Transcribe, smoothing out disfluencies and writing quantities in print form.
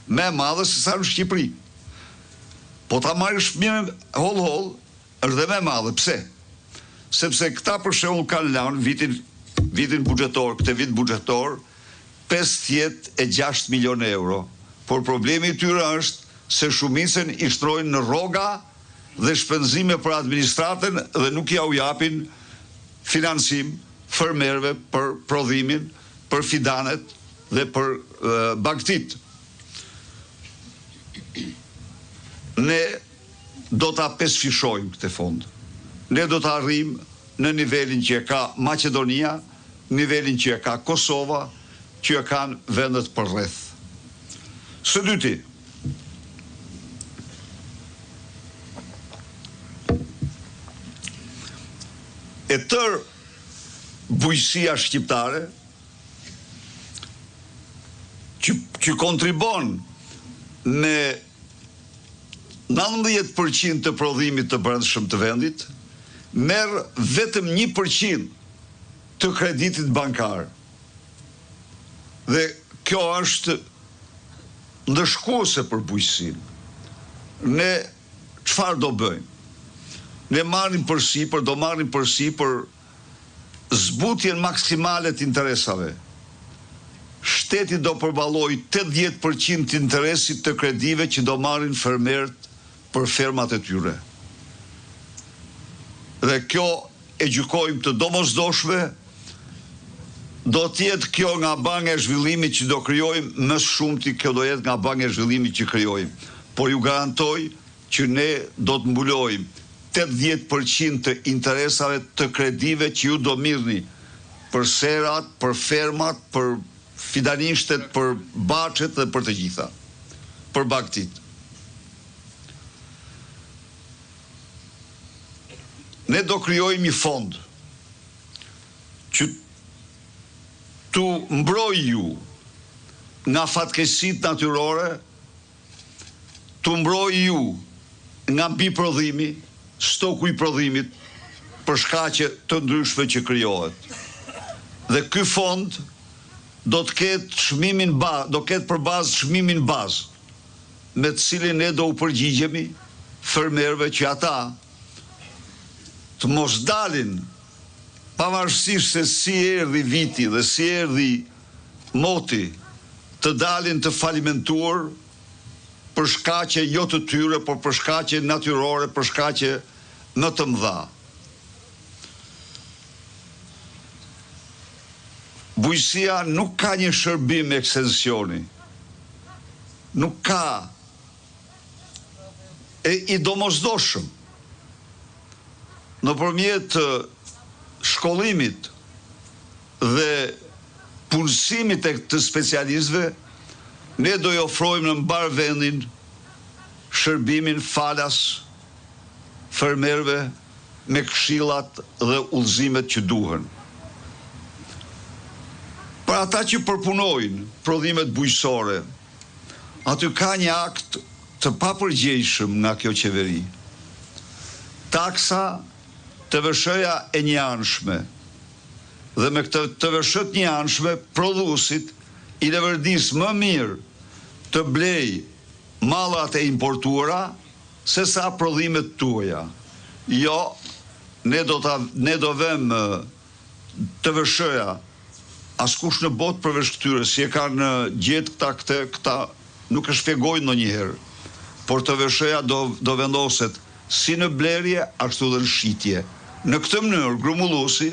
me madhe se sa në Shqipëri. Po ta marrësh mirë hol, është dhe me madhe. Pse? Sepse këta për shembull kanë lanë vitin buxhetor, këtë vit buxhetor, 56 milion euro. Por problemi i tyre është se shumicën i shtrojnë në rroga dhe shpenzime për administratën dhe nuk ja u japin financim fermerëve për prodhimin, për fidanet dhe për bagtit. Ne do ta pesfishojmë këtë fond. Ne do ta arrijmë në nivelin që e ka Maqedonia, nivelin që e ka Kosova, që e kanë vendet përreth. Së dyti, e tërë bujësia shqiptare që kontribon me 19% të prodhimit të brendshëm të vendit, merr vetëm 1% të kreditit bankar. Dhe kjo është ndëshkuese për bujësinë. Ne çfarë do bëjmë? Ne do marrim përsipër zbutjen maksimale të interesave. Shteti do përballojë 80% të interesit të kredive që do marrin fermerët për fermat e tyre. Dhe kjo e gjykojmë të domosdoshme, do t'jetë kjo nga Banka e Zhvillimit që do krijojmë, më shumti kjo do jetë nga Banka e Zhvillimit që krijojmë. Por ju garantoj që ne do të mbulojmë 80% të interesave të kredive që ju do mirni për serat, për fermat, për fidanishtet, për baçet dhe për të gjitha, për bagtit. Ne do krijojmë një fond që tu mbroj ju nga fatkeqësitë natyrore, tu mbroj ju nga mbiprodhimi, stoku i prodhimit për shkaqe të ndryshme që krijohet. Dhe ky fond do të ketë çmimin do ketë për bazë çmimin bazë, me të cilin ne do u përgjigjemi fermerëve që ata të mos dalin, pavarësisht se si erdhi viti dhe si erdhi moti, të dalin të falimentuar për shkaqe jo të tyre, por për shkaqe natyrore, për shkaqe më të mëdha. Bujësia nuk ka një shërbim ekstensioni. Nuk ka. E i domosdoshëm. Nëpërmjet shkollimit dhe punësimit të specialistëve, ne do i ofrojmë në mbar vendin shërbimin falas fermerëve me këshillat dhe udhëzimet që duhen. Për ata që përpunojnë prodhimet bujqësore, aty ka një akt të papërgjegjshëm nga kjo qeveri. Taksa TVSH-ja e njëanshme. Dhe me këtë TVSH të njëanshme, prodhuesit i levërdis më mirë të blej mallat e importuara se sa prodhimet tuaja. Jo, ne do vëmë TVSH-ja, askush në botë përveç këtyre, si e kanë gjetë këta nuk e shpjegojnë ndonjëherë. Por TVSH-ja do vendoset si në blerje, ashtu dhe në shitje. Në këtë mënyrë, grumbulluesi